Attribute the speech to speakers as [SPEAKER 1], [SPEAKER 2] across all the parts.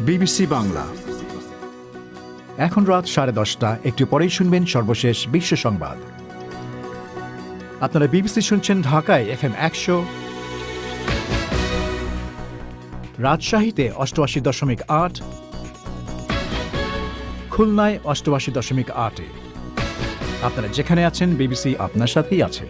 [SPEAKER 1] BBC Bangla. এখন রাত 10:30। একটু পরেই শুনবেন সর্বশেষ বিশ্ব সংবাদ। আপনারা বিবিসি শুনছেন ঢাকায় FM 100, রাজশাহীতে 88.8, খুলনায় 88.8। আপনারা যেখানে আছেন বিবিসি আপনার সাথেই আছে।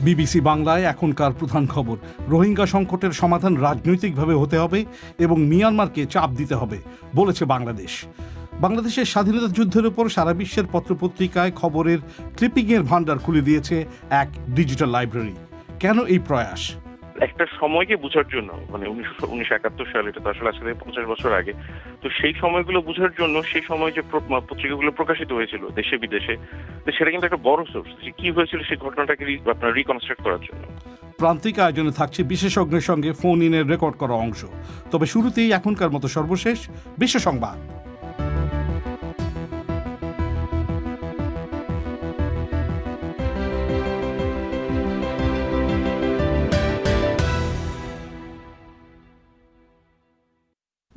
[SPEAKER 2] বিবিসি বাংলায় এখনকার প্রধান খবর। রোহিঙ্গা সংকটের সমাধান রাজনৈতিকভাবে হতে হবে এবং মিয়ানমারকে চাপ দিতে হবে বলেছে বাংলাদেশ। বাংলাদেশের স্বাধীনতা যুদ্ধের উপর সারা বিশ্বের পত্রপত্রিকায় খবরের ক্লিপিংয়ের ভান্ডার খুলে দিয়েছে এক ডিজিটাল লাইব্রেরি। কেন এই প্রয়াস?
[SPEAKER 3] একটা সময়কে বোঝার জন্য, মানে 1971 সাল, এটা তো আসলে আজকে 50 বছর আগে। তো সেই সময়গুলো বোঝার জন্য সেই সময় যে পত্রিকাগুলো প্রকাশিত হয়েছিল দেশে বিদেশে, সেটা কিন্তু একটা বড় সোর্স। কি হয়েছিল সেই ঘটনাটাকে আপনার রিকনস্ট্রাক্ট করার জন্য।
[SPEAKER 2] প্রান্তিক আয়োজনে থাকছে বিশেষজ্ঞের সঙ্গে ফোন ইনের রেকর্ড করা অংশ। তবে শুরুতেই এখনকার মতো সর্বশেষ বিশ্ব সংবাদ।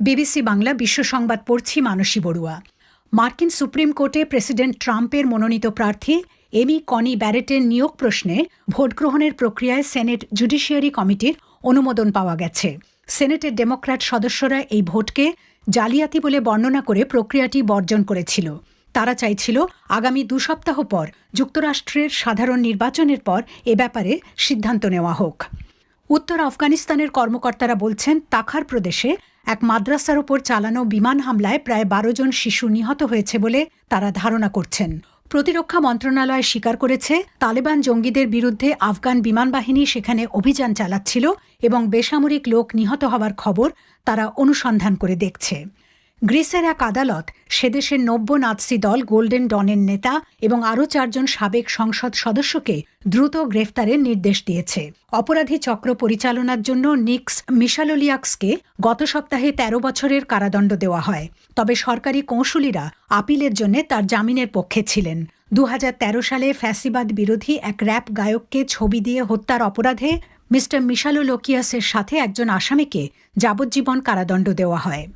[SPEAKER 4] বিবিসি বাংলা বিশ্ব সংবাদ পড়ছি মানসী বড়ুয়া। মার্কিন সুপ্রিম কোর্টে প্রেসিডেন্ট ট্রাম্পের মনোনীত প্রার্থী এমি কনি ব্যারেটের নিয়োগ প্রশ্নে ভোট গ্রহণের প্রক্রিয়ায় সেনেট জুডিশিয়ারি কমিটির অনুমোদন পাওয়া গেছে। সেনেটের ডেমোক্র্যাট সদস্যরা এই ভোটকে জালিয়াতি বলে বর্ণনা করে প্রক্রিয়াটি বর্জন করেছিল। তারা চাইছিল আগামী 2 সপ্তাহ পর যুক্তরাষ্ট্রের সাধারণ নির্বাচনের পর এ ব্যাপারে সিদ্ধান্ত নেওয়া হোক। উত্তর আফগানিস্তানের কর্মকর্তারা বলছেন তাখার প্রদেশে এক মাদ্রাসার উপর চালানো বিমান হামলায় প্রায় 12 জন শিশু নিহত হয়েছে বলে তারা ধারণা করছেন। প্রতিরক্ষা মন্ত্রণালয় স্বীকার করেছে তালেবান জঙ্গিদের বিরুদ্ধে আফগান বিমান বাহিনী সেখানে অভিযান চালাচ্ছিল এবং বেসামরিক লোক নিহত হওয়ার খবর তারা অনুসন্ধান করে দেখছে। গ্রিসের এক আদালত সেদেশের নব্য নাৎসি দল গোল্ডেন ডনের নেতা এবং আরও 4 জন সাবেক সংসদ সদস্যকে দ্রুত গ্রেফতারের নির্দেশ দিয়েছে। অপরাধী চক্র পরিচালনার জন্য নিক্স মিশালোলিয়াক্সকে গত সপ্তাহে 13 বছরের কারাদণ্ড দেওয়া হয়। তবে সরকারি কৌঁসুলিরা আপিলের জন্য তার জামিনের পক্ষে ছিলেন। 2013 সালে ফ্যাসিবাদ বিরোধী এক র্যাপ গায়ককে ছবি দিয়ে হত্যার অপরাধে মিস্টার মিশালোলিয়াক্সের সাথে একজন আসামিকে যাবজ্জীবন কারাদণ্ড দেওয়া হয়।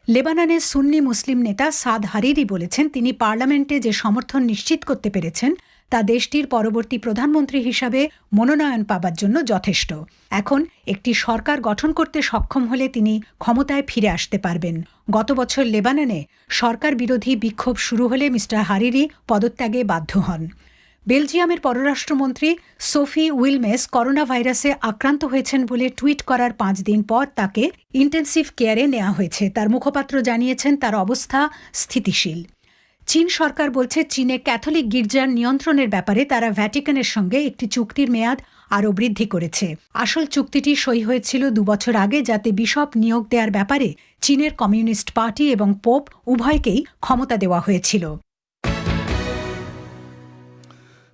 [SPEAKER 4] লেবাননের সুন্নি মুসলিম নেতা সাদ হারিরি বলেছেন তিনি পার্লামেন্টে যে সমর্থন নিশ্চিত করতে পেরেছেন তা দেশটির পরবর্তী প্রধানমন্ত্রী হিসাবে মনোনয়ন পাবার জন্য যথেষ্ট। এখন একটি সরকার গঠন করতে সক্ষম হলে তিনি ক্ষমতায় ফিরে আসতে পারবেন। গত বছর লেবাননে সরকার বিরোধী বিক্ষোভ শুরু হলে মিস্টার হারিরি পদত্যাগে বাধ্য হন। বেলজিয়ামের পররাষ্ট্রমন্ত্রী সোফি উইলমেস করোনা ভাইরাসে আক্রান্ত হয়েছেন বলে টুইট করার 5 দিন পর তাকে ইন্টেন্সিভ কেয়ারে নেওয়া হয়েছে। তার মুখপাত্র জানিয়েছেন তার অবস্থা স্থিতিশীল। চীন সরকার বলছে চীনে ক্যাথলিক গির্জার নিয়ন্ত্রণের ব্যাপারে তারা ভ্যাটিকানের সঙ্গে একটি চুক্তির মেয়াদ আরও বৃদ্ধি করেছে। আসল চুক্তিটি সই হয়েছিল 2 বছর আগে, যাতে বিশপ নিয়োগ দেওয়ার ব্যাপারে চীনের কমিউনিস্ট পার্টি এবং পোপ উভয়কেই ক্ষমতা দেওয়া হয়েছিল।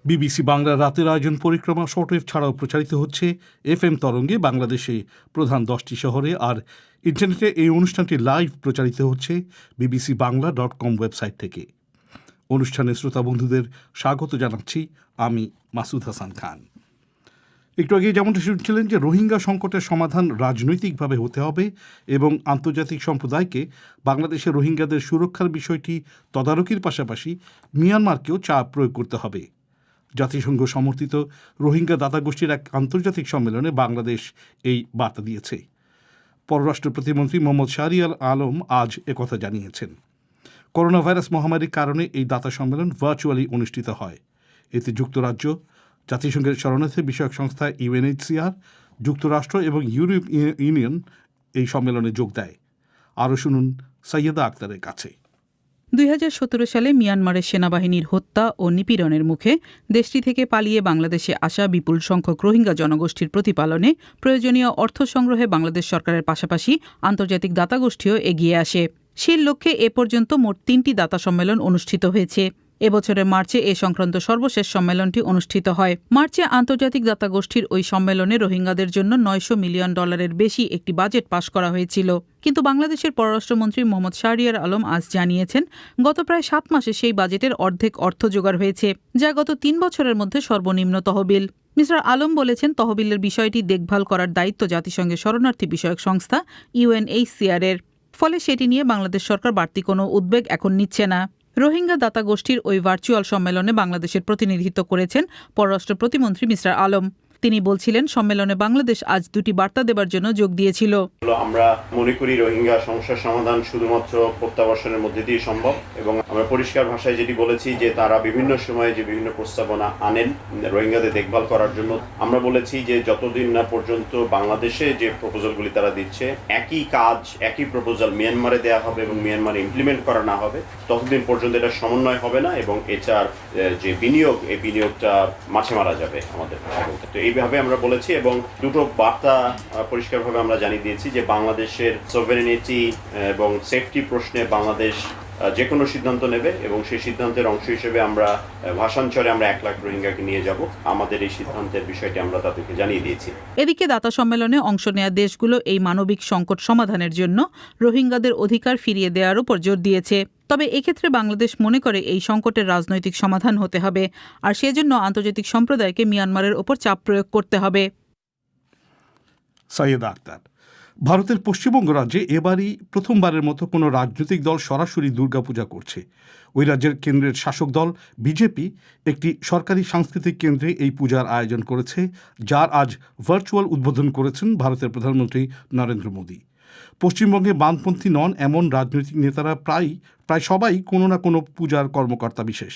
[SPEAKER 2] বিবিসি বাংলার রাতের আয়োজন পরিক্রমা শর্টওয়েভ ছাড়াও প্রচারিত হচ্ছে FM তরঙ্গে বাংলাদেশে প্রধান 10টি শহরে, আর ইন্টারনেটে এই অনুষ্ঠানটি লাইভ প্রচারিত হচ্ছে bbcbangla.com ওয়েবসাইট থেকে। অনুষ্ঠানের শ্রোতা বন্ধুদের স্বাগত জানাচ্ছি আমি মাসুদ হাসান খান। একটু আগে যেমনটা শুনছিলেন যে রোহিঙ্গা সংকটের সমাধান রাজনৈতিকভাবে হতে হবে এবং আন্তর্জাতিক সম্প্রদায়কে বাংলাদেশের রোহিঙ্গাদের সুরক্ষার বিষয়টি তদারকির পাশাপাশি মিয়ানমারকেও চাপ প্রয়োগ করতে হবে। জাতিসংঘ সমর্থিত রোহিঙ্গা দাতা গোষ্ঠীর এক আন্তর্জাতিক সম্মেলনে বাংলাদেশ এই বার্তা দিয়েছে। পররাষ্ট্র প্রতিমন্ত্রী মোহাম্মদ শাহরিয়ার আলম আজ একথা জানিয়েছেন। করোনা ভাইরাস মহামারীর কারণে এই দাতা সম্মেলন ভার্চুয়ালি অনুষ্ঠিত হয়। এতে যুক্তরাজ্য, জাতিসংঘের শরণার্থী বিষয়ক সংস্থা UNHCR, যুক্তরাষ্ট্র এবং ইউরোপীয় ইউনিয়ন এই সম্মেলনে যোগ দেয়। আরও শুনুন সৈয়দা আক্তারের কাছে।
[SPEAKER 5] 2017 সালে মিয়ানমারের সেনাবাহিনীর হত্যা ও নিপীড়নের মুখে দেশটি থেকে পালিয়ে বাংলাদেশে আসা বিপুল সংখ্যক রোহিঙ্গা জনগোষ্ঠীর প্রতিপালনে প্রয়োজনীয় অর্থ সংগ্রহে বাংলাদেশ সরকারের পাশাপাশি আন্তর্জাতিক দাতাগোষ্ঠীও এগিয়ে আসে। সেই লক্ষ্যে এ পর্যন্ত মোট 3টি দাতা সম্মেলন অনুষ্ঠিত হয়েছে। এবছরের মার্চে এ সংক্রান্ত সর্বশেষ সম্মেলনটি অনুষ্ঠিত হয়। মার্চে আন্তর্জাতিক দাতা গোষ্ঠীর ওই সম্মেলনে রোহিঙ্গাদের জন্য $900 মিলিয়ন বেশি একটি বাজেট পাশ করা হয়েছিল। কিন্তু বাংলাদেশের পররাষ্ট্রমন্ত্রী মোহাম্মদ শাহরিয়ার আলম আজ জানিয়েছেন, গত প্রায় 7 মাসে সেই বাজেটের অর্ধেক অর্থ জোগাড় হয়েছে, যা গত 3 বছরের মধ্যে সর্বনিম্ন তহবিল। মিস্টার আলম বলেছেন, তহবিলের বিষয়টি দেখভাল করার দায়িত্ব জাতিসংঘের শরণার্থী বিষয়ক সংস্থা UNHCR-এর। ফলে সেটি নিয়ে বাংলাদেশ সরকার বাড়তি কোনো উদ্বেগ এখন নিচ্ছে না। রোহিঙ্গা দাতা গোষ্ঠীর ওই ভার্চুয়াল সম্মেলনে বাংলাদেশের প্রতিনিধিত্ব করেছেন পররাষ্ট্র প্রতিমন্ত্রী মিস্টার আলম। তিনি বলছিলেন, সম্মেলনে বাংলাদেশ আজ 2টি বার্তা দেবার জন্য যোগ দিয়েছিল।
[SPEAKER 6] আমরা মনে করি রোহিঙ্গা সমস্যার সমাধান শুধুমাত্র প্রত্যাবাসনের মধ্যে দিয়ে সম্ভব, এবং আমরা পরিষ্কার ভাষায় যেটি বলেছি যে তারা বিভিন্ন সময়ে যে বিভিন্ন প্রস্তাবনা আনেন রোহিঙ্গাদের দেখভাল করার জন্য। আমরা বলেছি যে যতদিন না পর্যন্ত বাংলাদেশে যে প্রপোজালগুলি তারা দিচ্ছে একই কাজ একই প্রপোজাল মিয়ানমারে দেওয়া হবে এবং মিয়ানমারে ইমপ্লিমেন্ট করা না হবে, ততদিন পর্যন্ত এটা সমন্বয় হবে না এবং এটার যে বিনিয়োগ এই বিনিয়োগটা মাছে মারা যাবে আমাদের ভাষায় বলতে। তো এইভাবে আমরা বলেছি এবং দুটো বার্তা পরিষ্কারভাবে আমরা জানিয়ে দিয়েছি যে বাংলাদেশের সভেরেনিটি এবং সেফটি প্রশ্নে বাংলাদেশ যে কোনো সিদ্ধান্ত নেবে এবং সেই সিদ্ধান্তের অংশ হিসেবে আমরা ভাষাঞ্চলে আমরা 1 লাখ রোহিঙ্গাকে নিয়ে যাব। আমাদের এই সিদ্ধান্তের বিষয়টি আমরা তাদেরকে জানিয়ে দিয়েছি।
[SPEAKER 5] এদিকে দাতা সম্মেলনে অংশ নেয়া দেশগুলো এই মানবিক সংকট সমাধানের জন্য রোহিঙ্গাদের অধিকার ফিরিয়ে দেওয়ার উপর জোর দিয়েছে। তবে এক্ষেত্রে বাংলাদেশ মনে করে এই সংকটের রাজনৈতিক সমাধান হতে হবে, আর সেজন্য আন্তর্জাতিক সম্প্রদায়কে মিয়ানমারের ওপর চাপ প্রয়োগ করতে হবে।
[SPEAKER 2] সাইয়েদা আক্তার। ভারতের পশ্চিমবঙ্গ রাজ্যে এবারই প্রথমবারের মতো কোনো রাজনৈতিক দল সরাসরি দুর্গাপূজা করছে। ওই রাজ্যের কেন্দ্রের শাসক দল বিজেপি একটি সরকারি সাংস্কৃতিক কেন্দ্রে এই পূজার আয়োজন করেছে, যার আজ ভার্চুয়াল উদ্বোধন করেছেন ভারতের প্রধানমন্ত্রী নরেন্দ্র মোদী। পশ্চিমবঙ্গে বামপন্থী নন এমন রাজনৈতিক নেতারা প্রায় সবাই কোনো না কোনো পূজার কর্মকর্তা বিশেষ,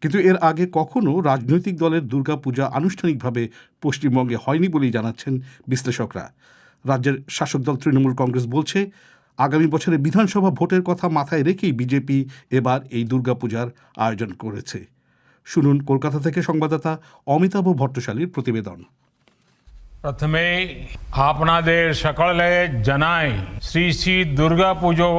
[SPEAKER 2] কিন্তু এর আগে কখনো রাজনৈতিক দলের দুর্গাপূজা আনুষ্ঠানিকভাবে পশ্চিমবঙ্গে হয়নি বলেই জানাচ্ছেন বিশ্লেষকরা। রাজ্যের শাসক দল তৃণমূল কংগ্রেস বলছে, আগামী বছরে বিধানসভা ভোটের কথা মাথায় রেখেই বিজেপি এবার এই দুর্গাপূজার আয়োজন করেছে। শুনুন কলকাতা থেকে সংবাদদাতা অমিতাভ ভট্টশালীর প্রতিবেদন।
[SPEAKER 7] প্রথমে আপনাদের সকলে জানাই শ্রী শ্রী দুর্গা পুজো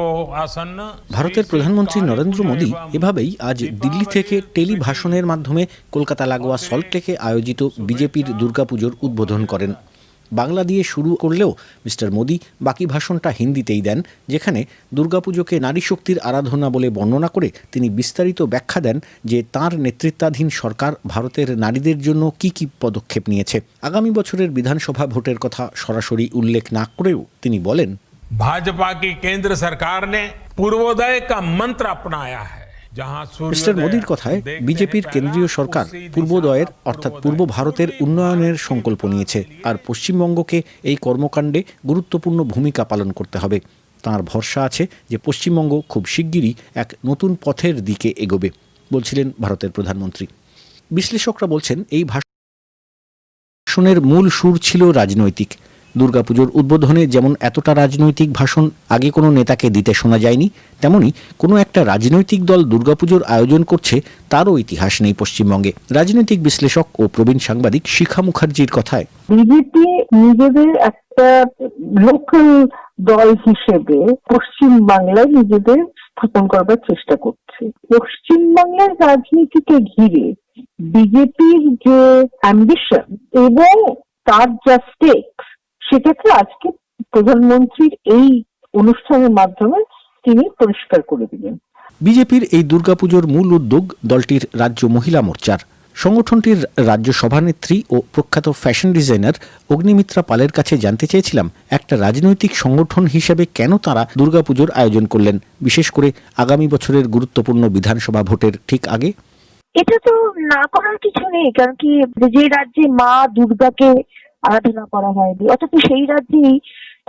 [SPEAKER 7] আসন্ন।
[SPEAKER 8] ভারতের প্রধানমন্ত্রী নরেন্দ্র মোদী এভাবেই আজ দিল্লি থেকে টেলিভাষণের মাধ্যমে কলকাতা লাগোয়া সল্টলেকে আয়োজিত বিজেপির দুর্গাপুজোর উদ্বোধন করেন। বাংলা দিয়ে শুরু করলেও মিস্টার মোদী বাকি ভাষণটা হিন্দিতেই দেন, যেখানে দুর্গাপুজোকে নারী শক্তির আরাধনা বলে বর্ণনা করে তিনি বিস্তারিত ব্যাখ্যা দেন যে তাঁর নেতৃত্বাধীন সরকার ভারতের নারীদের জন্য কি কি পদক্ষেপ নিয়েছে। আগামী বছরের বিধানসভা ভোটের কথা সরাসরি উল্লেখ না করেও তিনি বলেন,
[SPEAKER 7] भाजपा की केंद्र सरकार ने पूर्वोदय का मंत्र अपनाया है।
[SPEAKER 8] মিস্টার মোদীর কথায় বিজেপির কেন্দ্রীয় সরকার পূর্বোদয়ের অর্থাৎ পূর্ব ভারতের উন্নয়নের সংকল্প নিয়েছে, আর পশ্চিমবঙ্গকে এই কর্মকাণ্ডে গুরুত্বপূর্ণ ভূমিকা পালন করতে হবে। তাঁর ভরসা আছে যে পশ্চিমবঙ্গ খুব শিগগিরই এক নতুন পথের দিকে এগোবে, বলছিলেন ভারতের প্রধানমন্ত্রী। বিশ্লেষকরা বলছেন, এই ভাষণের মূল সুর ছিল রাজনৈতিক। দুর্গাপুজোর উদ্বোধনে যেমন এতটা রাজনৈতিক ভাষণ আগে কোনো নেতাকে দিতে শোনা যায়নি, তেমনি কোনো একটা রাজনৈতিক দল দুর্গাপুজোর আয়োজন করছে তারও ইতিহাস নেই পশ্চিমবঙ্গে। রাজনৈতিক বিশ্লেষক ও প্রবীণ সাংবাদিক শিখা মুখার্জির কথায়,
[SPEAKER 9] বিজেপি নিজেদের একটা লোকাল দল হিসেবে পশ্চিম বাংলায় নিজেদের স্থাপন করবার চেষ্টা করছে। পশ্চিম বাংলার রাজনীতিকে ঘিরে বিজেপির যে অ্যাম্বিশন এবং তার যা স্টেকস, সেটাকে আজকে প্রধানমন্ত্রীর এই অনুষ্ঠানের মাধ্যমে তিনি পরিষ্কার করে দিলেন।
[SPEAKER 8] বিজেপির এই দুর্গাপুজোর মূল উদ্যোগ দলটির রাজ্য মহিলা মোর্চার। সংগঠনটির রাজ্য সভানেত্রী ও প্রখ্যাত ফ্যাশন ডিজাইনার অগ্নিমিত্রা পালের কাছে জানতে চেয়েছিলাম, একটা রাজনৈতিক সংগঠন হিসেবে কেন তারা দুর্গাপুজোর আয়োজন করলেন, বিশেষ করে আগামী বছরের গুরুত্বপূর্ণ বিধানসভা ভোটের ঠিক আগে।
[SPEAKER 9] এটা তো না করার কিছু নেই, কারণ কি যে রাজ্যে মা দুর্গাকে আরাধনা করা হয়নি, অথচ সেই রাজ্যেই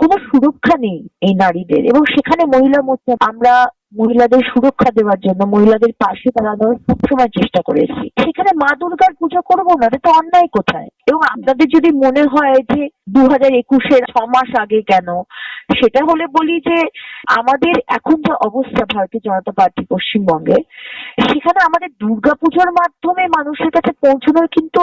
[SPEAKER 9] কোনো সুরক্ষা নেই এই নারীদের, এবং সেখানে মহিলা মোর্চা আমরা মহিলাদের সুরক্ষা দেওয়ার জন্য মহিলাদের পাশে দাঁড়ানোর সবসময় চেষ্টা করেছি। সেখানে মা দুর্গার পুজো করবো না, এটা তো অন্যায় কোথায়? এবং আপনাদের যদি মনে হয় যে 2021-এর 6 মাস আগে কেন, সেটা হলে বলি যে আমাদের এখন যে অবস্থা ভারতীয় জনতা পার্টি পশ্চিমবঙ্গে, সেখানে আমাদের দুর্গাপুজোর মাধ্যমে মানুষের কাছে পৌঁছানোর কিন্তু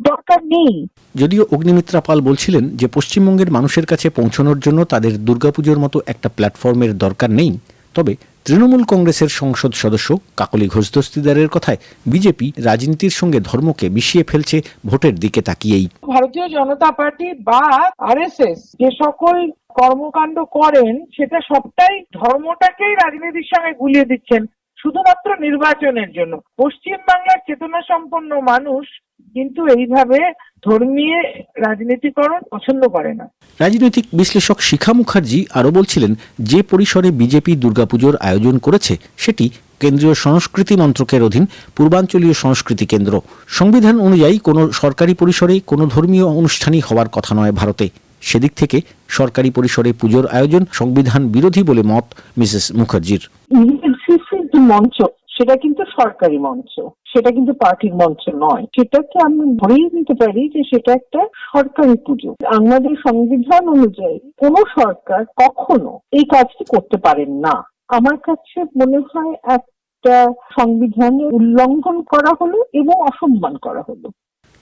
[SPEAKER 9] দরকার নেই।
[SPEAKER 8] যদিও অগ্নিমিত্রা পাল বলছিলেন যে পশ্চিমবঙ্গের মানুষের কাছে পৌঁছানোর জন্য তাদের দুর্গাপুজোর মতো একটা প্ল্যাটফর্মের দরকার নেই, তবে তৃণমূল কংগ্রেসের সংসদ সদস্য কাকলি ঘোষ দস্তিদারের কথায় বিজেপি রাজনীতির সঙ্গে ধর্মকে মিশিয়ে ফেলছে ভোটের দিকে তাকিয়েই।
[SPEAKER 10] ভারতীয় জনতা পার্টি বা আরএসএস যে সকল কর্মকাণ্ড করেন সেটা সবটাই ধর্মটাকেই রাজনীতির সঙ্গে গুলিয়ে দিচ্ছেন শুধুমাত্র নির্বাচনের জন্য। পশ্চিম বাংলার চেতনা সম্পন্ন মানুষ কিন্তু এইভাবে ধর্মীয় রাজনীতিকরণ পছন্দ করে না।
[SPEAKER 8] রাজনৈতিক বিশ্লেষক শিখা মুখার্জি আরও বলছিলেন, যে পরিসরে বিজেপি দুর্গাপুজোর আয়োজন করেছে সেটি কেন্দ্রীয় সংস্কৃতি মন্ত্রকের অধীন পূর্বাঞ্চলীয় সংস্কৃতি কেন্দ্র। সংবিধান অনুযায়ী কোনো সরকারি পরিসরে কোনো ধর্মীয় অনুষ্ঠানই হওয়ার কথা নয় ভারতে। সেদিক থেকে সরকারি পরিসরে পুজোর আয়োজন সংবিধান বিরোধী বলে মত মিসেস মুখার্জির।
[SPEAKER 10] মঞ্চ সেটা কিন্তু সরকারি মঞ্চ, সেটা কিন্তু পার্টির মঞ্চ নয়। সেটাকে আমি ধরেই নিতে পারি যে সেটা একটা সরকারি পুজো। আমাদের সংবিধান অনুযায়ী কোন সরকার কখনো এই কাজটি করতে পারেন না। আমার কাছে মনে হয় একটা সংবিধানের উল্লঙ্ঘন করা হলো এবং অসম্মান করা হলো।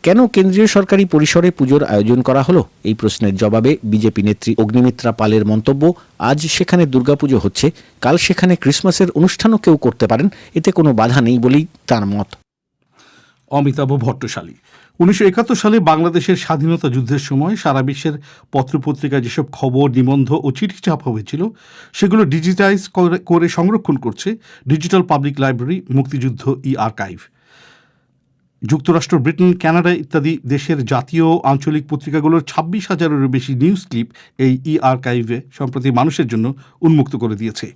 [SPEAKER 8] কেন কেন্দ্রীয় সরকারি পরিসরে পুজোর আয়োজন করা হলো, এই প্রশ্নের জবাবে বিজেপি নেত্রী অগ্নিমিত্রা পালের মন্তব্য, আজ সেখানে দুর্গাপুজো হচ্ছে, কাল সেখানে ক্রিসমাসের অনুষ্ঠানও কেউ করতে পারেন, এতে কোনো বাধা নেই বলেই তার মত।
[SPEAKER 2] অমিতাভ ভট্টশালী 1971 সালে বাংলাদেশের স্বাধীনতা যুদ্ধের সময় সারা বিশ্বের পত্রপত্রিকায় যেসব খবর, নিবন্ধ ও চিঠি ছাপা হয়েছিল সেগুলো ডিজিটাইজ করে সংরক্ষণ করছে ডিজিটাল পাবলিক লাইব্রেরি, মুক্তিযুদ্ধ আর্কাইভ। যুক্তরাষ্ট্র, ব্রিটেন, কানাডা ইত্যাদি দেশের জাতীয় আঞ্চলিক পত্রিকাগুলোর 26,000-এরও বেশি নিউজ ক্লিপ এই আর্কাইভে সম্প্রতি মানুষের জন্য উন্মুক্ত করে দিয়েছে।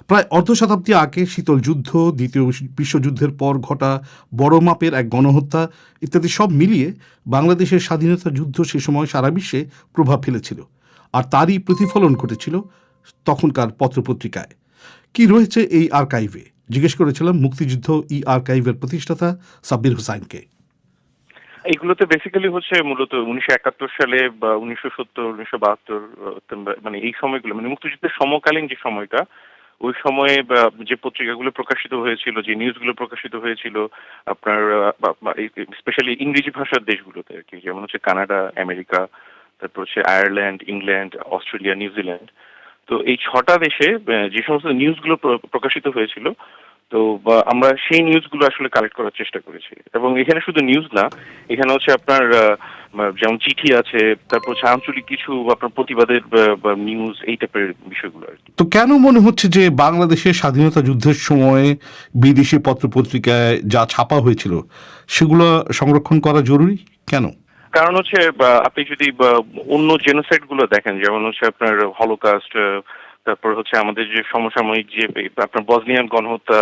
[SPEAKER 2] প্রায় অর্ধ শতাব্দী আগে শীতল যুদ্ধ, দ্বিতীয় বিশ্বযুদ্ধের পর ঘটা বড় মাপের এক গণহত্যা ইত্যাদি সব মিলিয়ে বাংলাদেশের স্বাধীনতা যুদ্ধ সে সময় সারা বিশ্বে প্রভাব ফেলেছিল, আর তারই প্রতিফলন ঘটেছিল তখনকার পত্রপত্রিকায়। কি রয়েছে এই আর্কাইভে জিজ্ঞেস করেছিলাম মুক্তিযুদ্ধ আর্কাইভের প্রতিষ্ঠাতা সাব্বির হুসাইনকে।
[SPEAKER 3] এইগুলোতে বেসিক্যালি হচ্ছে মূলত 1971 সালে বা 1970, 1972 মানে এই সময়গুলো, মানে মুক্তিযুদ্ধের সমকালীন যে সময়টা, ওই সময়ে যে পত্রিকাগুলো প্রকাশিত হয়েছিল, যে নিউজগুলো প্রকাশিত হয়েছিল আপনার স্পেশালি ইংরেজি ভাষার দেশগুলোতে আর কি, যেমন হচ্ছে কানাডা, আমেরিকা, তারপর হচ্ছে আয়ারল্যান্ড, ইংল্যান্ড, অস্ট্রেলিয়া, নিউজিল্যান্ড। তো এই 6টা দেশে যে সমস্ত নিউজগুলো প্রকাশিত হয়েছিল, তো আমরা সেই নিউজগুলো আসলে কালেক্ট করার চেষ্টা করেছি। এবং এখানে শুধু নিউজ না, এখানে হচ্ছে আপনার যেমন চিঠি আছে, তারপর হচ্ছে আঞ্চলিক কিছু আপনার প্রতিবাদের নিউজ, এই টাইপের বিষয়গুলো আর কি।
[SPEAKER 2] তো কেন মনে হচ্ছে যে বাংলাদেশের স্বাধীনতা যুদ্ধের সময় বিদেশি পত্রপত্রিকায় যা ছাপা হয়েছিল সেগুলো সংরক্ষণ করা জরুরি কেন?
[SPEAKER 3] কারণ হচ্ছে আপনি যদি অন্য জেনোসাইড গুলো দেখেন, যেমন হচ্ছে আপনার হলোকাস্ট, তারপর হচ্ছে আমাদের যে সমসাময়িক যে আপনার বসনিয়ান গণহত্যা,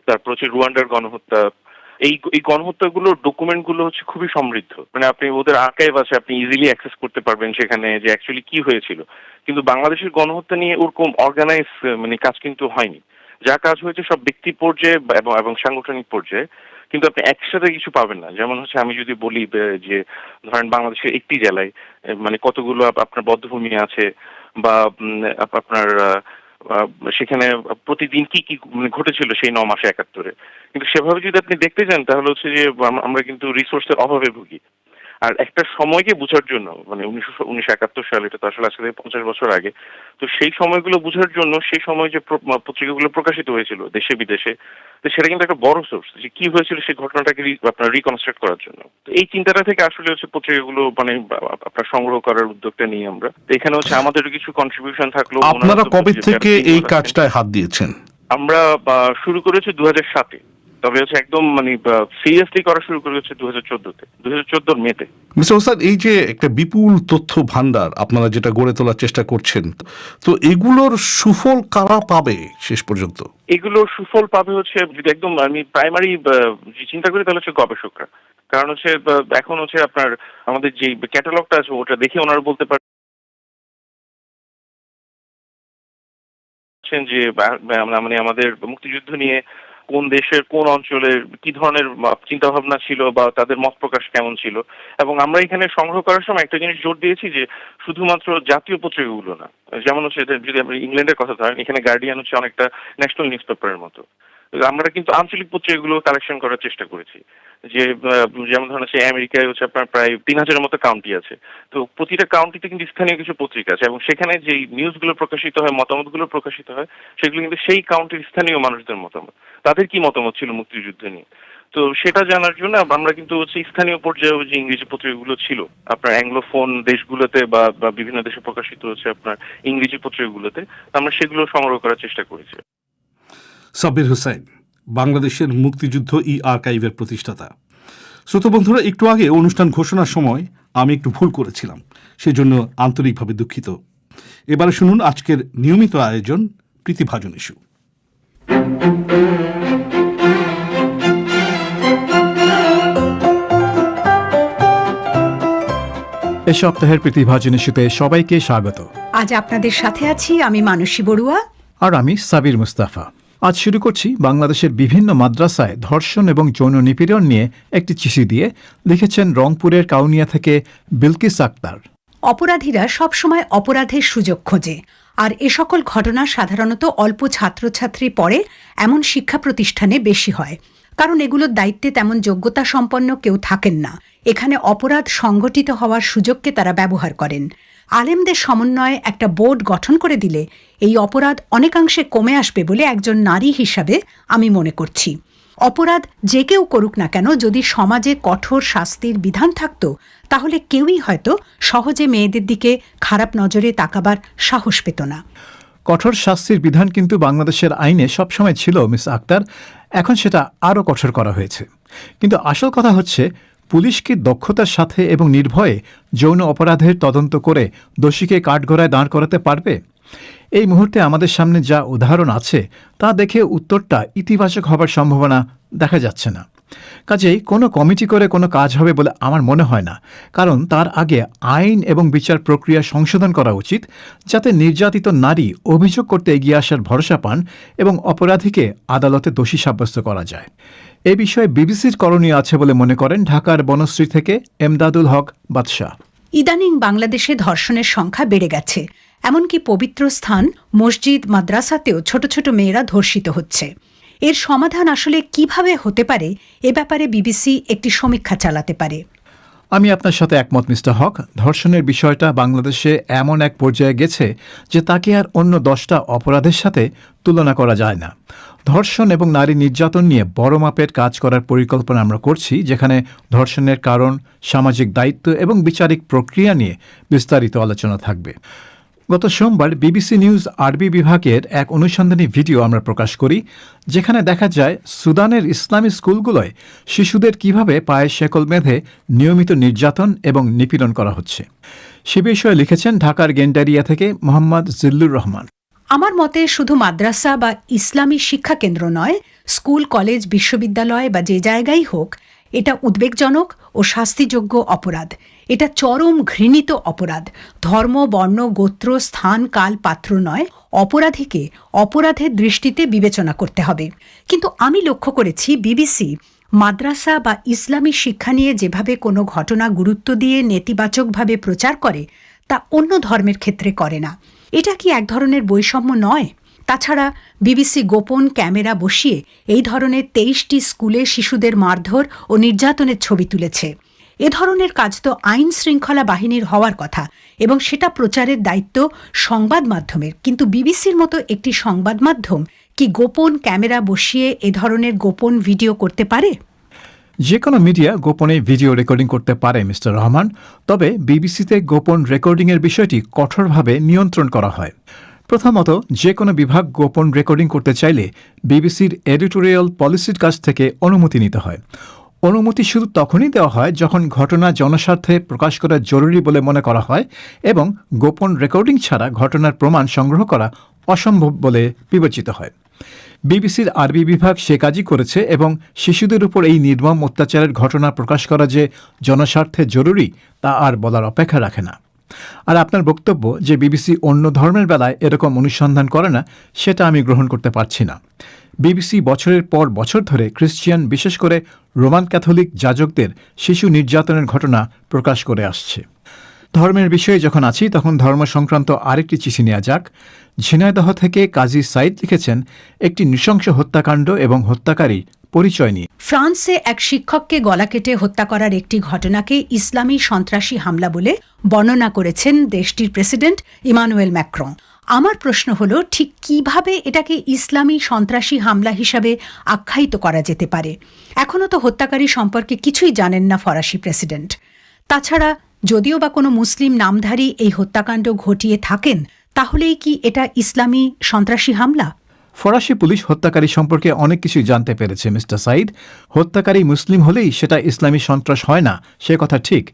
[SPEAKER 3] তারপর হচ্ছে রুয়ান্ডার গণহত্যা, এই গণহত্যাগুলোর ডকুমেন্ট গুলো হচ্ছে খুবই সমৃদ্ধ। মানে আপনি ওদের আর্কাইভ আছে, আপনি ইজিলি অ্যাক্সেস করতে পারবেন সেখানে যে অ্যাকচুয়ালি কি হয়েছিল। কিন্তু বাংলাদেশের গণহত্যা নিয়ে ওরকম অর্গানাইজ মানে কাজ কিন্তু হয়নি। যা কাজ হয়েছে সব ব্যক্তি পর্যায়ে এবং সাংগঠনিক পর্যায়ে, কিন্তু আপনি একসাথে কিছু পাবেন না। যেমন হচ্ছে আমি যদি বলি যে ধরেন বাংলাদেশের একটি জেলায় মানে কতগুলো আপনার বধ্যভূমি আছে, বা আপনার সেখানে প্রতিদিন কি কি ঘটেছিল সেই 9 মাসে 71-এ, কিন্তু সেভাবে যদি আপনি দেখতে যান তাহলে হচ্ছে যে আমরা কিন্তু রিসোর্সের অভাবে ভুগি। আর একটা সময়কে বোঝার জন্য, মানে 1971 সাল, এটা তো আসলে আজকে 50 বছর আগে, তো সেই সময়গুলো বোঝার জন্য সেই সময় যে পত্রিকাগুলো প্রকাশিত হয়েছিল দেশে বিদেশে, তো সেটা কিন্তু একটা বড় সোর্স যে কি হয়েছিল সেই ঘটনাটাকে আপনার রিকনস্ট্রাক্ট করার জন্য। তো এই চিন্তাটা থেকে আসলে হচ্ছে পত্রিকাগুলো মানে আপনার সংগ্রহ করার উদ্যোগটা নিয়ে আমরা, তো এখানে হচ্ছে আমাদের কিছু কন্ট্রিবিউশন থাকলো।
[SPEAKER 2] আপনারা কবে থেকে এই কাজটায় হাত দিয়েছেন?
[SPEAKER 3] আমরা শুরু করেছি 2007-এ, তবে হচ্ছে একদম মানে সিরিয়াসলি করা শুরু করে হচ্ছে 2014 মেতে।
[SPEAKER 2] মিস্টার ওস্তাদ, এই যে একটা বিপুল তথ্য ভান্ডার আপনারা যেটা গড়ে তোলার চেষ্টা করছেন, তো এগুলোর সুফল কারা পাবে শেষ পর্যন্ত?
[SPEAKER 3] এগুলোর সুফল পাবে হচ্ছে, যদি একদম আমি প্রাইমারি চিন্তা করি তাহলে হচ্ছে গবেষকরা। কারণ হচ্ছে এখন হচ্ছে আপনার আমাদের যে ক্যাটালগটা আছে ওটা দেখে ওনারা বলতে পারছেন যে মানে আমাদের মুক্তিযুদ্ধ নিয়ে কোন দেশের কোন অঞ্চলের কি ধরনের চিন্তা ভাবনা ছিল বা তাদের মত প্রকাশ কেমন ছিল। এবং আমরা এখানে সংগ্রহ করার সময় একটা জিনিস জোর দিয়েছি যে শুধুমাত্র জাতীয় পত্রিকাগুলো না, যেমন হচ্ছে যদি আমরা ইংল্যান্ডের কথা ধরেন, এখানে গার্ডিয়ান হচ্ছে অনেকটা ন্যাশনাল নিউজ পেপারের মতো। আমরা কিন্তু আঞ্চলিক পত্রিকাগুলো কালেকশন করার চেষ্টা করেছি, যে যেমন ধরেন হচ্ছে আমেরিকায় হচ্ছে আপনার প্রায় 3000-এর মতো কাউন্টি আছে, তো প্রতিটা কাউন্টিতে কিন্তু স্থানীয় কিছু পত্রিকা আছে এবং সেখানে যে নিউজগুলো প্রকাশিত হয়, মতামতগুলো প্রকাশিত হয়, সেগুলো কিন্তু সেই কাউন্টির স্থানীয় মানুষদের মতামত, তাদের কি মতামত ছিল মুক্তিযুদ্ধ নিয়ে। তো সেটা জানার জন্য আমরা কিন্তু হচ্ছে স্থানীয় পর্যায়ে যে ইংরেজি পত্রিকাগুলো ছিল আপনার অ্যাংলোফোন দেশগুলোতে বা বিভিন্ন দেশে প্রকাশিত হচ্ছে আপনার ইংরেজি পত্রিকাগুলোতে, আমরা সেগুলো সংগ্রহ করার চেষ্টা করেছি।
[SPEAKER 2] সাব্বির হোসেন, বাংলাদেশের মুক্তিযুদ্ধ আর্কাইভের প্রতিষ্ঠাতা। শ্রোতা বন্ধুরা, একটু আগে অনুষ্ঠান ঘোষণার সময় আমি একটু ভুল করেছিলাম, সেজন্য আন্তরিকভাবে দুঃখিত। এবারে শুনুন আজকের নিয়মিত আয়োজন প্রীতিভাজন ইস্যু।
[SPEAKER 1] এ সপ্তাহের প্রীতিভাজন ইস্যুতে সবাইকে স্বাগত।
[SPEAKER 4] আজ আপনাদের সাথে আছি আমি মানসী বড়ুয়া
[SPEAKER 1] আর আমি সাবির মুস্তাফা। আজ শুরু করছি বাংলাদেশের বিভিন্ন মাদ্রাসায় ধর্ষণ এবং যৌন নিপীড়ন নিয়ে একটি চিঠি দিয়ে। লিখেছেন রংপুরের কাউনিয়া থেকে বিলকিস আক্তার।
[SPEAKER 4] অপরাধীরা সবসময় অপরাধের সুযোগ খোঁজে, আর এ সকল ঘটনা সাধারণত অল্প ছাত্রছাত্রী পড়ে এমন শিক্ষা প্রতিষ্ঠানে বেশি হয়, কারণ এগুলোর দায়িত্বে তেমন যোগ্যতা সম্পন্ন কেউ থাকেন না। এখানে অপরাধ সংগঠিত হওয়ার সুযোগকে তারা ব্যবহার করেন। আলেমদের সমন্বয়ে একটা বোর্ড গঠন করে দিলে এই অপরাধ অনেকাংশে কমে আসবে বলে একজন নারী হিসাবে আমি মনে করছি। অপরাধ যে কেউ করুক না কেন, যদি সমাজে কঠোর শাস্তির বিধান থাকত, তাহলে কেউই হয়তো সহজে মেয়েদের দিকে খারাপ নজরে তাকাবার সাহস পেত না।
[SPEAKER 1] কঠোর শাস্তির বিধান কিন্তু বাংলাদেশের আইনে সবসময় ছিল মিস আক্তার, এখন সেটা আরও কঠোর করা হয়েছে। কিন্তু আসল কথা হচ্ছে, পুলিশ কি দক্ষতার সাথে এবং নির্ভয়ে যৌন অপরাধের তদন্ত করে দোষীকে কাঠগড়ায় দাঁড় করাতে পারবে? এই মুহূর্তে আমাদের সামনে যা উদাহরণ আছে তা দেখে উত্তরটা ইতিবাচক হবার সম্ভাবনা দেখা যাচ্ছে না। কাজেই কোনো কমিটি করে কোনো কাজ হবে বলে আমার মনে হয় না, কারণ তার আগে আইন এবং বিচার প্রক্রিয়া সংশোধন করা উচিত, যাতে নির্যাতিত নারী অভিযোগ করতে এগিয়ে আসার ভরসা পান এবং অপরাধীকে আদালতে দোষী সাব্যস্ত করা যায়। এ বিষয়ে বিবিসির করণীয় আছে বলে মনে করেন ঢাকার বনশ্রী থেকে এমদাদুল হক বাদশাহ।
[SPEAKER 4] ইদানিং বাংলাদেশে ধর্ষণের সংখ্যা বেড়ে গেছে, এমনকি পবিত্র স্থান মসজিদ মাদ্রাসাতেও ছোট ছোট মেয়েরা ধর্ষিত হচ্ছে। এর সমাধান আসলে কিভাবে হতে পারে, এ ব্যাপারে বিবিসি একটি সমীক্ষা চালাতে পারে।
[SPEAKER 1] আমি আপনার সাথে একমত মিস্টার হক। ধর্ষণের বিষয়টা বাংলাদেশে এমন এক পর্যায়ে গেছে যে তাকে আর অন্য 10টা অপরাধের সাথে তুলনা করা যায় না। ধর্ষণ এবং নারী নির্যাতন নিয়ে বড় মাপের কাজ করার পরিকল্পনা আমরা করছি, যেখানে ধর্ষণের কারণ, সামাজিক দায়িত্ব এবং বিচারিক প্রক্রিয়া নিয়ে বিস্তারিত আলোচনা থাকবে। গত সোমবার বিবিসি নিউজ আরবি বিভাগের এক অনুসন্ধানী ভিডিও আমরা প্রকাশ করি, যেখানে দেখা যায় সুদানের ইসলামী স্কুলগুলোয় শিশুদের কিভাবে পায়ে শেকল বেঁধে নিয়মিত নির্যাতন এবং নিপীড়ন করা হচ্ছে। সে বিষয়ে লিখেছেন ঢাকার গেন্ডারিয়া থেকে মোহাম্মদ জিল্লুর রহমান।
[SPEAKER 4] আমার মতে শুধু মাদ্রাসা বা ইসলামী শিক্ষা কেন্দ্র নয়, স্কুল, কলেজ, বিশ্ববিদ্যালয় বা যে জায়গায় হোক, এটা উদ্বেগজনক ও শাস্তিযোগ্য অপরাধ। এটা চরম ঘৃণিত অপরাধ। ধর্ম, বর্ণ, গোত্র, স্থান, কাল, পাত্র নয়, অপরাধীকে অপরাধের দৃষ্টিতে বিবেচনা করতে হবে। কিন্তু আমি লক্ষ্য করেছি বিবিসি মাদ্রাসা বা ইসলামী শিক্ষা নিয়ে যেভাবে কোনো ঘটনা গুরুত্ব দিয়ে নেতিবাচকভাবে প্রচার করে, তা অন্য ধর্মের ক্ষেত্রে করে না। এটা কি এক ধরনের বৈষম্য নয়? তাছাড়া বিবিসি গোপন ক্যামেরা বসিয়ে এই ধরনের 23টি স্কুলে শিশুদের মারধর ও নির্যাতনের ছবি তুলেছে। এ ধরনের কাজ তো আইন শৃঙ্খলা বাহিনীর হওয়ার কথা এবং সেটা প্রচারের দায়িত্ব সংবাদ মাধ্যমের। কিন্তু বিবিসির মতো একটি সংবাদ মাধ্যম কি গোপন ক্যামেরা বসিয়ে এ ধরনের গোপন ভিডিও করতে পারে?
[SPEAKER 1] যে কোনো মিডিয়া গোপনে ভিডিও রেকর্ডিং করতে পারে মিস্টার রহমান, তবে বিবিসিতে গোপন রেকর্ডিংয়ের বিষয়টি কঠোরভাবে নিয়ন্ত্রণ করা হয়। প্রথমত, যে কোনো বিভাগ গোপন রেকর্ডিং করতে চাইলে বিবিসির এডিটোরিয়াল পলিসির কাছ থেকে অনুমতি নিতে হয়। অনুমতি শুধু তখনই দেওয়া হয় যখন ঘটনা জনস্বার্থে প্রকাশ করা জরুরি বলে মনে করা হয় এবং গোপন রেকর্ডিং ছাড়া ঘটনার প্রমাণ সংগ্রহ করা অসম্ভব বলে বিবেচিত হয়। বিবিসির আরবি বিভাগ সে কাজই করেছে এবং শিশুদের উপর এই নির্মম অত্যাচারের ঘটনা প্রকাশ করা যে জনস্বার্থে জরুরি তা আর বলার অপেক্ষা রাখে না। আর আপনার বক্তব্য যে বিবিসি অন্য ধর্মের বেলায় এরকম অনুসন্ধান করে না, সেটা আমি গ্রহণ করতে পারছি না। বিবিসি বছরের পর বছর ধরে খ্রিস্টিয়ান, বিশেষ করে রোমান ক্যাথলিক যাজকদের শিশু নির্যাতনের ঘটনা প্রকাশ করে আসছে। ধর্মের বিষয়ে যখন আছি তখন ধর্ম সংক্রান্ত আরেকটি চিঠি নেওয়া যাক। ঝিনাইদহ থেকে কাজী সাইদ লিখেছেন একটি নৃশংস হত্যাকাণ্ড এবং হত্যাকারীর পরিচয় নিয়ে।
[SPEAKER 4] ফ্রান্সে এক শিক্ষককে গলা কেটে হত্যা করার একটি ঘটনাকে ইসলামী সন্ত্রাসী হামলা বলে বর্ণনা করেছেন দেশটির প্রেসিডেন্ট ইমানুয়েল ম্যাক্রন। আমার প্রশ্ন হলো, ঠিক কিভাবে এটাকে ইসলামী সন্ত্রাসী হামলা হিসাবে আখ্যায়িত করা যেতে পারে? এখনও তো হত্যাকারী সম্পর্কে কিছুই জানেন না ফরাসি প্রেসিডেন্ট। তাছাড়া যদিও বা কোনো মুসলিম নামধারী এই হত্যাকাণ্ড ঘটিয়ে থাকেন, তাহলেই কি এটা ইসলামী সন্ত্রাসী হামলা?
[SPEAKER 1] ফরাসি পুলিশ হত্যাকারী সম্পর্কে অনেক কিছুই জানতে পেরেছে মিস্টার সাইদ। হত্যাকারী মুসলিম হলেই সেটা ইসলামী সন্ত্রাস হয় না, সে কথা ঠিক।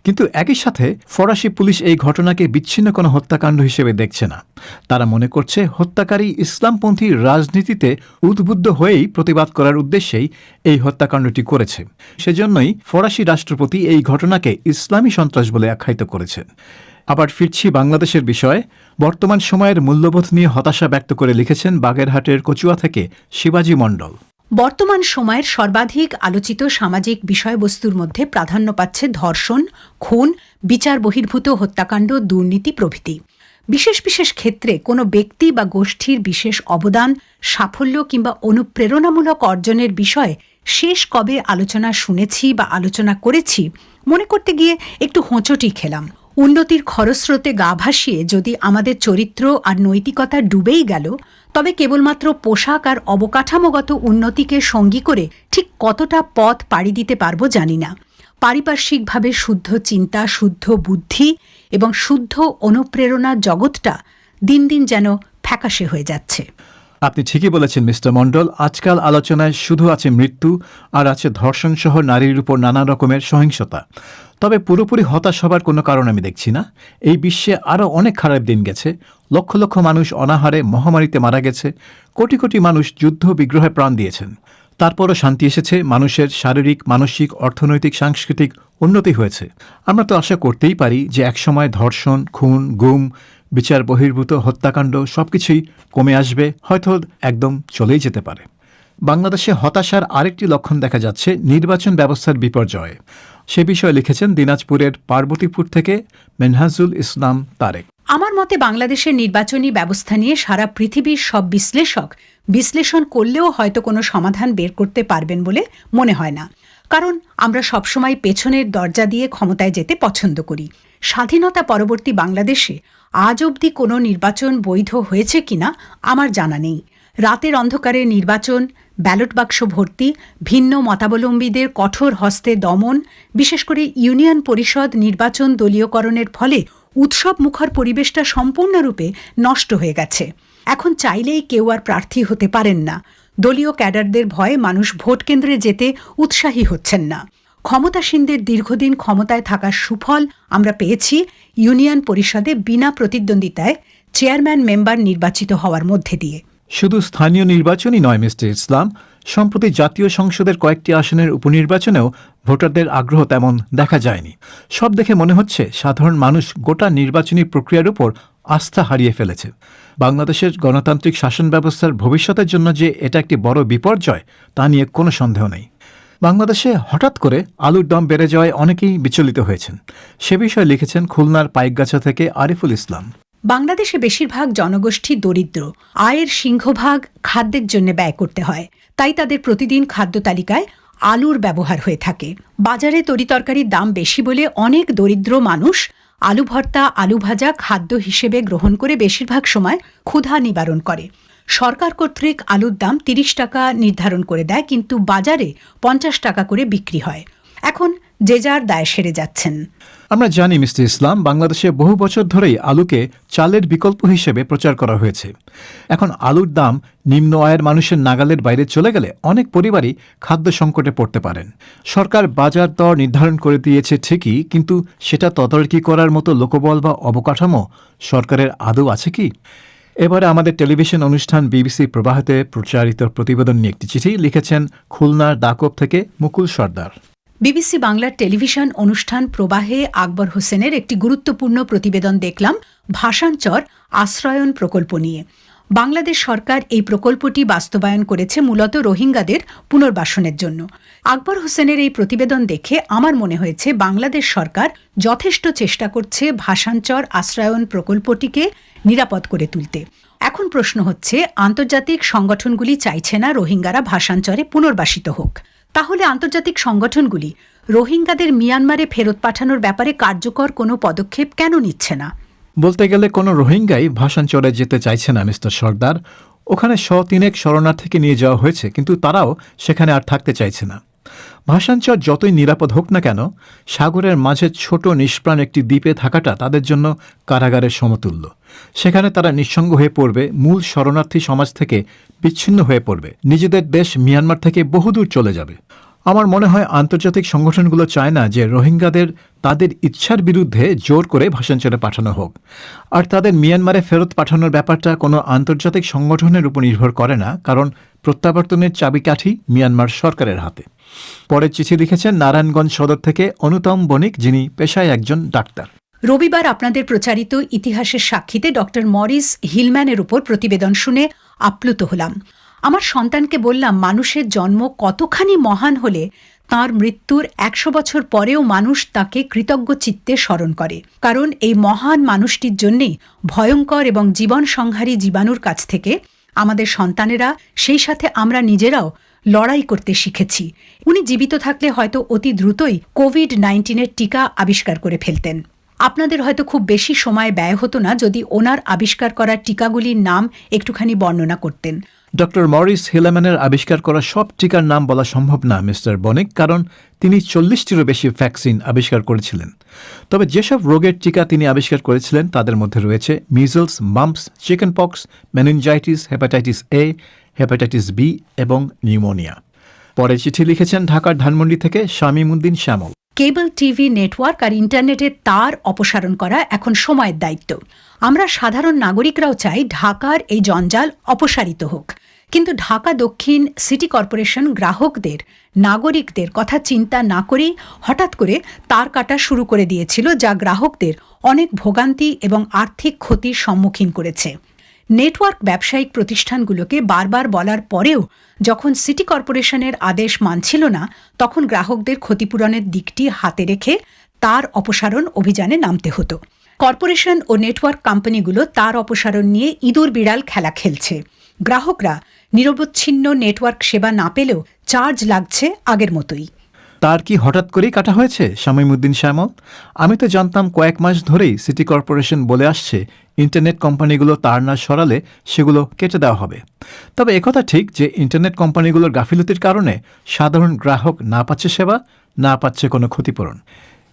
[SPEAKER 1] কিন্তু একই সাথে ফরাসি পুলিশ এই ঘটনাকে বিচ্ছিন্ন কোনো হত্যাকাণ্ড হিসেবে দেখছে না। তারা মনে করছে হত্যাকারী ইসলামপন্থী রাজনীতিতে উদ্বুদ্ধ হয়েই প্রতিবাদ করার উদ্দেশ্যেই এই হত্যাকাণ্ডটি করেছে। সেজন্যই ফরাসি রাষ্ট্রপতি এই ঘটনাকে ইসলামী সন্ত্রাস বলে আখ্যায়িত করেছেন। আবার ফিরছি বাংলাদেশের বিষয়ে। বর্তমান সময়ের মূল্যবোধ নিয়ে হতাশা ব্যক্ত করে লিখেছেন বাগেরহাটের কচুয়া থেকে শিবাজী মণ্ডল।
[SPEAKER 4] বর্তমান সময়ের সর্বাধিক আলোচিত সামাজিক বিষয়বস্তুর মধ্যে প্রাধান্য পাচ্ছে ধর্ষণ, খুন, বিচার বহির্ভূত হত্যাকাণ্ড, দুর্নীতি প্রভৃতি। বিশেষ বিশেষ ক্ষেত্রে কোনো ব্যক্তি বা গোষ্ঠীর বিশেষ অবদান, সাফল্য কিংবা অনুপ্রেরণামূলক অর্জনের বিষয়ে শেষ কবে আলোচনা শুনেছি বা আলোচনা করেছি মনে করতে গিয়ে একটু হোঁচটি খেলাম। উন্নতির খরস্রোতে গা ভাসিয়ে যদি আমাদের চরিত্র আর নৈতিকতা ডুবেই গেল, তবে কেবলমাত্র পোশাক আর অবকাঠামোগত উন্নতিকে সঙ্গী করে ঠিক কতটা পথ পাড়ি দিতে পারব জানি না। পারিপার্শ্বিকভাবে শুদ্ধ চিন্তা, শুদ্ধ বুদ্ধি এবং শুদ্ধ অনুপ্রেরণার জগৎটা দিন দিন যেন ফ্যাকাশে হয়ে যাচ্ছে।
[SPEAKER 1] আপনি ঠিকই বলেছেন মিস্টার মণ্ডল। আজকাল আলোচনায় শুধু আছে মৃত্যু আর আছে ধর্ষণ সহ নারীর উপর নানা রকমের সহিংসতা। তবে পুরোপুরি হতাশ হবার কোনো কারণ আমি দেখছি না। এই বিশ্বে আরও অনেক খারাপ দিন গেছে। লক্ষ লক্ষ মানুষ অনাহারে মহামারীতে মারা গেছে, কোটি কোটি মানুষ যুদ্ধ বিগ্রহে প্রাণ দিয়েছেন। তারপরও শান্তি এসেছে, মানুষের শারীরিক, মানসিক, অর্থনৈতিক, সাংস্কৃতিক উন্নতি হয়েছে। আমরা তো আশা করতেই পারি যে একসময় ধর্ষণ, খুন, গুম, বিচার বহির্ভূত হত্যাকাণ্ড সবকিছুই কমে আসবে, হয়তো একদম চলেই যেতে পারে। বাংলাদেশে হতাশার আরেকটি লক্ষণ দেখা যাচ্ছে নির্বাচন ব্যবস্থার বিপর্যয়ে। সে বিষয়ে লিখেছেন দিনাজপুরের পার্বতীপুর থেকে মেনহাজুল ইসলাম তারেক।
[SPEAKER 4] আমার মতে বাংলাদেশের নির্বাচনী ব্যবস্থা নিয়ে সারা পৃথিবীর সব বিশ্লেষক বিশ্লেষণ করলেও হয়তো কোনো সমাধান বের করতে পারবেন বলে মনে হয় না। কারণ আমরা সবসময় পেছনের দরজা দিয়ে ক্ষমতায় যেতে পছন্দ করি। স্বাধীনতা পরবর্তী বাংলাদেশে আজ অবধি কোনো নির্বাচন বৈধ হয়েছে কিনা আমার জানা নেই। রাতের অন্ধকারে নির্বাচন, ব্যালট বাক্স ভর্তি, ভিন্ন মতাবলম্বীদের কঠোর হস্তে দমন, বিশেষ করে ইউনিয়ন পরিষদ নির্বাচন দলীয়করণের ফলে উৎসব মুখর পরিবেশটা সম্পূর্ণরূপে নষ্ট হয়ে গেছে। এখন চাইলেই কেউ আর প্রার্থী হতে পারেন না। দলীয় ক্যাডারদের ভয়ে মানুষ ভোট কেন্দ্রে যেতে উৎসাহী হচ্ছেন না। ক্ষমতাসীনদের দীর্ঘদিন ক্ষমতায় থাকার সুফল আমরা পেয়েছি ইউনিয়ন পরিষদে বিনা প্রতিদ্বন্দ্বিতায় চেয়ারম্যান মেম্বার নির্বাচিত হওয়ার মধ্যে দিয়ে।
[SPEAKER 1] শুধু স্থানীয় নির্বাচনই নয় মিস্টার ইসলাম, সম্প্রতি জাতীয় সংসদের কয়েকটি আসনের উপনির্বাচনেও ভোটারদের আগ্রহ তেমন দেখা যায়নি। সব দেখে মনে হচ্ছে সাধারণ মানুষ গোটা নির্বাচনী প্রক্রিয়ার উপর আস্থা হারিয়ে ফেলেছে। বাংলাদেশের গণতান্ত্রিক শাসন ব্যবস্থার ভবিষ্যতের জন্য যে এটা একটি বড় বিপর্যয় তা নিয়ে কোনো সন্দেহ নেই। বাংলাদেশে হঠাৎ করে আলুর দাম বেড়ে যাওয়ায় অনেকেই বিচলিত হয়েছেন। সে বিষয়ে লিখেছেন খুলনার পাইকগাছা থেকে আরিফুল ইসলাম।
[SPEAKER 4] বাংলাদেশে বেশিরভাগ জনগোষ্ঠী দরিদ্র, আয়ের সিংহভাগ খাদ্যের জন্য ব্যয় করতে হয়। তাই তাদের প্রতিদিন খাদ্য তালিকায় আলুর ব্যবহার হয়ে থাকে। বাজারে তরিতরকারির দাম বেশি বলে অনেক দরিদ্র মানুষ আলু ভর্তা, আলু ভাজা খাদ্য হিসেবে গ্রহণ করে বেশিরভাগ সময় ক্ষুধা নিবারণ করে। সরকার কর্তৃক আলুর দাম ৩০ টাকা নির্ধারণ করে দেয়, কিন্তু বাজারে ৫০ টাকা করে বিক্রি হয়। এখন যে যার দায় সেরে যাচ্ছেন।
[SPEAKER 1] আমরা জানি মিস্টার ইসলাম, বাংলাদেশে বহু বছর ধরেই আলুকে চালের বিকল্প হিসেবে প্রচার করা হয়েছে। এখন আলুর দাম নিম্ন আয়ের মানুষের নাগালের বাইরে চলে গেলে অনেক পরিবারই খাদ্য সংকটে পড়তে পারেন। সরকার বাজার দর নির্ধারণ করে দিয়েছে ঠিকই, কিন্তু সেটা তদারকি করার মতো লোকবল বা অবকাঠামো সরকারের আদৌ আছে কি? এবারে আমাদের টেলিভিশন অনুষ্ঠান বিবিসি প্রবাহতে প্রচারিত প্রতিবেদন নিয়ে একটি চিঠি লিখেছেন খুলনার দাকব থেকে মুকুল সর্দার।
[SPEAKER 4] বিবিসি বাংলার টেলিভিশন অনুষ্ঠান প্রবাহে আকবর হোসেনের একটি গুরুত্বপূর্ণ প্রতিবেদন দেখলাম ভাষাঞ্চর আশ্রয়ন প্রকল্প নিয়ে। বাংলাদেশ সরকার এই প্রকল্পটি বাস্তবায়ন করেছে মূলত রোহিঙ্গাদের পুনর্বাসনের জন্য। আকবর হোসেনের এই প্রতিবেদন দেখে আমার মনে হয়েছে বাংলাদেশ সরকার যথেষ্ট চেষ্টা করছে ভাষাঞ্চর আশ্রয়ন প্রকল্পটিকে নিরাপদ করে তুলতে। এখন প্রশ্ন হচ্ছে, আন্তর্জাতিক সংগঠনগুলি চাইছে না রোহিঙ্গারা ভাষাঞ্চরে পুনর্বাসিত হোক। তাহলে আন্তর্জাতিক সংগঠনগুলি রোহিঙ্গাদের মিয়ানমারে ফেরত পাঠানোর ব্যাপারে কার্যকর কোনো পদক্ষেপ কেন নিচ্ছে না?
[SPEAKER 1] বলতে গেলে কোনো রোহিঙ্গাই ভাষাঞ্চলে যেতে চাইছে না মিস্টার সর্দার। ওখানে 103 শরণার্থীকে নিয়ে যাওয়া হয়েছে, কিন্তু তারাও সেখানে আর থাকতে চাইছে না। ভাষাঞ্চল যতই নিরাপদ হোক না কেন, সাগরের মাঝে ছোট নিষ্প্রাণ একটি দ্বীপে থাকাটা তাদের জন্য কারাগারের সমতুল্য। সেখানে তারা নিঃসঙ্গ হয়ে পড়বে, মূল শরণার্থী সমাজ থেকে বিচ্ছিন্ন হয়ে পড়বে, নিজেদের দেশ মিয়ানমার থেকে বহুদূর চলে যাবে। আমার মনে হয় আন্তর্জাতিক সংগঠনগুলো চায় না যে রোহিঙ্গাদের তাদের ইচ্ছার বিরুদ্ধে জোর করে ভাষাঞ্চলে পাঠানো হোক। আর তাদের মিয়ানমারে ফেরত পাঠানোর ব্যাপারটা কোনো আন্তর্জাতিক সংগঠনের উপর নির্ভর করে না, কারণ প্রত্যাবর্তনের চাবিকাঠি মিয়ানমার সরকারের হাতে। পরে চিঠি লিখেছেন নারায়ণগঞ্জ সদর থেকে অনুতম বণিক, যিনি পেশায় একজন ডাক্তার।
[SPEAKER 4] রবিবার আপনাদের প্রচারিত ইতিহাসের সাক্ষীতে ডক্টর মরিস হিলম্যানের উপর প্রতিবেদন শুনে আপ্লুত হলাম। আমার সন্তানকে বললাম, মানুষের জন্ম কতখানি মহান হলে তাঁর মৃত্যুর 100 বছর পরেও মানুষ তাকে কৃতজ্ঞ চিত্তে স্মরণ করে, কারণ এই মহান মানুষটির জন্যেই ভয়ঙ্কর এবং জীবন সংহারী জীবাণুর কাছ থেকে আমাদের সন্তানেরা, সেই সাথে আমরা নিজেরাও লড়াই করতে শিখেছি। উনি জীবিত থাকলে হয়তো অতি দ্রুতই কোভিড-19 টিকা আবিষ্কার করে ফেলতেন। আপনাদের হয়তো খুব বেশি সময় ব্যয় হতো না যদি ওনার আবিষ্কার করা টিকাগুলির নাম একটুখানি বর্ণনা করতেন।
[SPEAKER 1] ডক্টর মরিস হিলম্যানের আবিষ্কার করা সব টিকার নাম বলা সম্ভব না মিস্টার বণিক, কারণ তিনি 40টিরও বেশি ভ্যাকসিন আবিষ্কার করেছিলেন। তবে যেসব রোগের টিকা তিনি আবিষ্কার করেছিলেন তাদের মধ্যে রয়েছে measles, mumps, chicken pox, meningitis, hepatitis A, hepatitis B এবং নিউমোনিয়া। পরে চিঠি লিখেছেন ঢাকার ধানমন্ডি থেকে শামীমউদ্দিন শ্যামল।
[SPEAKER 4] কেবল টিভি নেটওয়ার্ক আর ইন্টারনেটের তার অপসারণ করা এখন সময়ের দায়িত্ব। আমরা সাধারণ নাগরিকরাও চাই ঢাকার এই জঞ্জাল অপসারিত হোক, কিন্তু ঢাকা দক্ষিণ সিটি কর্পোরেশন গ্রাহকদের, নাগরিকদের কথা চিন্তা না করেই হঠাৎ করে তার কাটা শুরু করে দিয়েছিল, যা গ্রাহকদের অনেক ভোগান্তি এবং আর্থিক ক্ষতির সম্মুখীন করেছে। নেটওয়ার্ক ব্যবসায়িক প্রতিষ্ঠানগুলোকে বারবার বলার পরেও যখন সিটি কর্পোরেশনের আদেশ মানছিল না, তখন গ্রাহকদের ক্ষতিপূরণের দিকটি হাতে রেখে তার অপসারণ অভিযানে নামতে হতো। কর্পোরেশন ও নেটওয়ার্ক কোম্পানিগুলো তার অপসারণ নিয়ে ইঁদুর বিড়াল খেলা খেলছে। গ্রাহকরা নিরবচ্ছিন্ন নেটওয়ার্ক সেবা না পেলেও চার্জ লাগছে আগের মতোই।
[SPEAKER 1] তার কি হঠাৎ করেই কাটা হয়েছে শামীমউদ্দিন শ্যামল? আমি তো জানতাম কয়েক মাস ধরেই সিটি কর্পোরেশন বলে আসছে ইন্টারনেট কোম্পানিগুলো তার না সরালে সেগুলো কেটে দেওয়া হবে। তবে একথা ঠিক যে ইন্টারনেট কোম্পানিগুলোর গাফিলতির কারণে সাধারণ গ্রাহক না পাচ্ছে সেবা, না পাচ্ছে কোনো ক্ষতিপূরণ।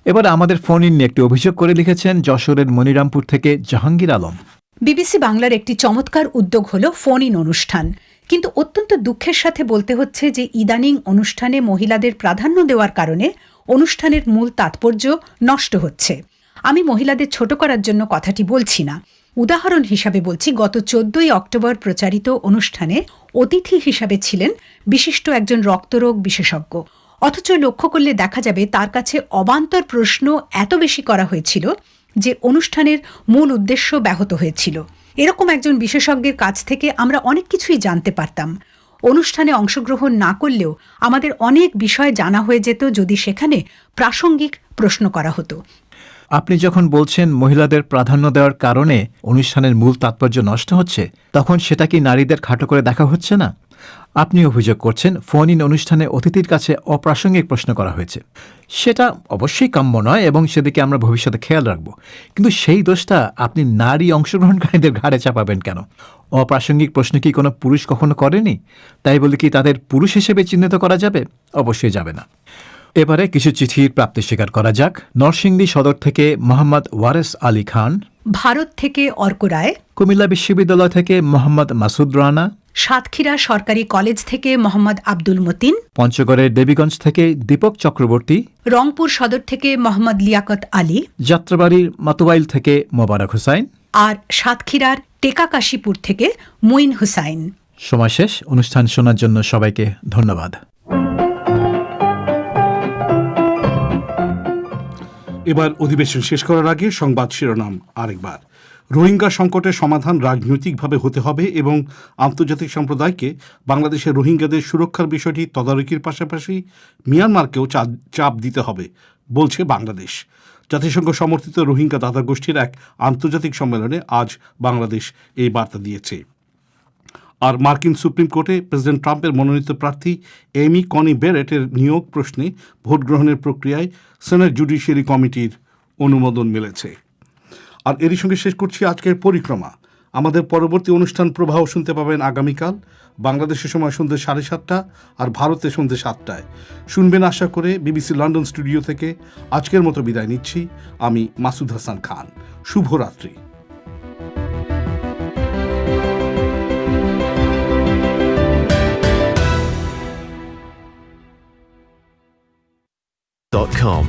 [SPEAKER 1] এবার আমাদের ফোন ইন নিয়ে একটি অভিযোগ করে লিখেছেন যশোরের মনিরামপুর থেকে জাহাঙ্গীর আলম।
[SPEAKER 4] বিবিসি বাংলার একটি চমৎকার উদ্যোগ হল ফোন ইন অনুষ্ঠান, কিন্তু অত্যন্ত দুঃখের সাথে বলতে হচ্ছে যে ইদানিং অনুষ্ঠানে মহিলাদের প্রাধান্য দেওয়ার কারণে অনুষ্ঠানের মূল তাৎপর্য নষ্ট হচ্ছে। আমি মহিলাদের ছোট করার জন্য কথাটি বলছি না, উদাহরণ হিসাবে বলছি, গত 14ই অক্টোবর প্রচারিত অনুষ্ঠানে অতিথি হিসাবে ছিলেন বিশিষ্ট একজন রক্তরোগ বিশেষজ্ঞ, অথচ লক্ষ্য করলে দেখা যাবে তার কাছে অবান্তর প্রশ্ন এত বেশি করা হয়েছিল যে অনুষ্ঠানের মূল উদ্দেশ্য ব্যাহত হয়েছিল। এরকম একজন বিশেষজ্ঞের কাছ থেকে আমরা অনেক কিছুই জানতে পারতাম। অনুষ্ঠানে অংশগ্রহণ না করলেও আমাদের অনেক বিষয় জানা হয়ে যেত যদি সেখানে প্রাসঙ্গিক প্রশ্ন করা হতো।
[SPEAKER 1] আপনি যখন বলছেন মহিলাদের প্রাধান্য দেওয়ার কারণে অনুষ্ঠানের মূল তাৎপর্য নষ্ট হচ্ছে, তখন সেটা কি নারীদের খাটো করে দেখা হচ্ছে না? আপনি অভিযোগ করছেন ফোন ইন অনুষ্ঠানে অতিথির কাছে অপ্রাসঙ্গিক প্রশ্ন করা হয়েছে। সেটা অবশ্যই কাম্য নয় এবং সেদিকে আমরা ভবিষ্যতে খেয়াল রাখব, কিন্তু সেই দোষটা আপনি নারী অংশগ্রহণকারীদের ঘাড়ে চাপাবেন কেন? অপ্রাসঙ্গিক প্রশ্ন কি কোনো পুরুষ কখনো করেনি? তাই বলে কি তাদের পুরুষ হিসেবে চিহ্নিত করা যাবে? অবশ্যই যাবে না। এবারে কিছু চিঠির প্রাপ্তি স্বীকার করা যাক। নরসিংদী সদর থেকে মোহাম্মদ ওয়ারেস আলী খান,
[SPEAKER 4] ভারত থেকে অর্ক রায়,
[SPEAKER 1] কুমিল্লা বিশ্ববিদ্যালয় থেকে মোহাম্মদ মাসুদ রানা,
[SPEAKER 4] সাতক্ষীরা সরকারি কলেজ থেকে মোহাম্মদ আব্দুল মতিন,
[SPEAKER 1] পঞ্চগড়ের দেবীগঞ্জ থেকে দীপক চক্রবর্তী,
[SPEAKER 4] রংপুর সদর থেকে মোহাম্মদ লিয়াকত আলী,
[SPEAKER 1] যাত্রাবাড়ির মাতুয়াইল থেকে মোবারক হুসাইন
[SPEAKER 4] আর সাতক্ষীরার টেকাকাশীপুর থেকে মুইন হুসাইন।
[SPEAKER 1] সময় শেষ। অনুষ্ঠান শোনার জন্য সবাইকে ধন্যবাদ।
[SPEAKER 2] এবার অধিবেশন শেষ করার আগে সংবাদ শিরোনাম আরেকবার। রোহিঙ্গা সংকটের সমাধান রাজনৈতিকভাবে হতে হবে এবং আন্তর্জাতিক সম্প্রদায়কে বাংলাদেশের রোহিঙ্গাদের সুরক্ষার বিষয়টি তদারকির পাশাপাশি মিয়ানমারকেও চাপ দিতে হবে বলছে বাংলাদেশ। জাতিসংঘ সমর্থিত রোহিঙ্গা দাদা গোষ্ঠীর এক আন্তর্জাতিক সম্মেলনে আজ বাংলাদেশ এই বার্তা দিয়েছে। আর মার্কিন সুপ্রিম কোর্টে প্রেসিডেন্ট ট্রাম্পের মনোনীত প্রার্থী এমি কনি বেরেটের নিয়োগ প্রশ্নে ভোট গ্রহণের প্রক্রিয়ায় সেনেট জুডিশিয়ারি কমিটির অনুমোদন মিলেছে। আর এরই সঙ্গে শেষ করছি আজকের পরিক্রমা। আমাদের পরবর্তী অনুষ্ঠান প্রবাহ শুনতে পাবেন আগামীকাল বাংলাদেশের সময় সন্ধ্যে 7:30 আর ভারতে সন্ধ্যে 7টায়। শুনবেন আশা করে বিবিসি লন্ডন স্টুডিও থেকে। আজকের মতো বিদায় নিচ্ছি আমি মাসুদ হাসান খান। শুভরাত্রি।
[SPEAKER 11] .com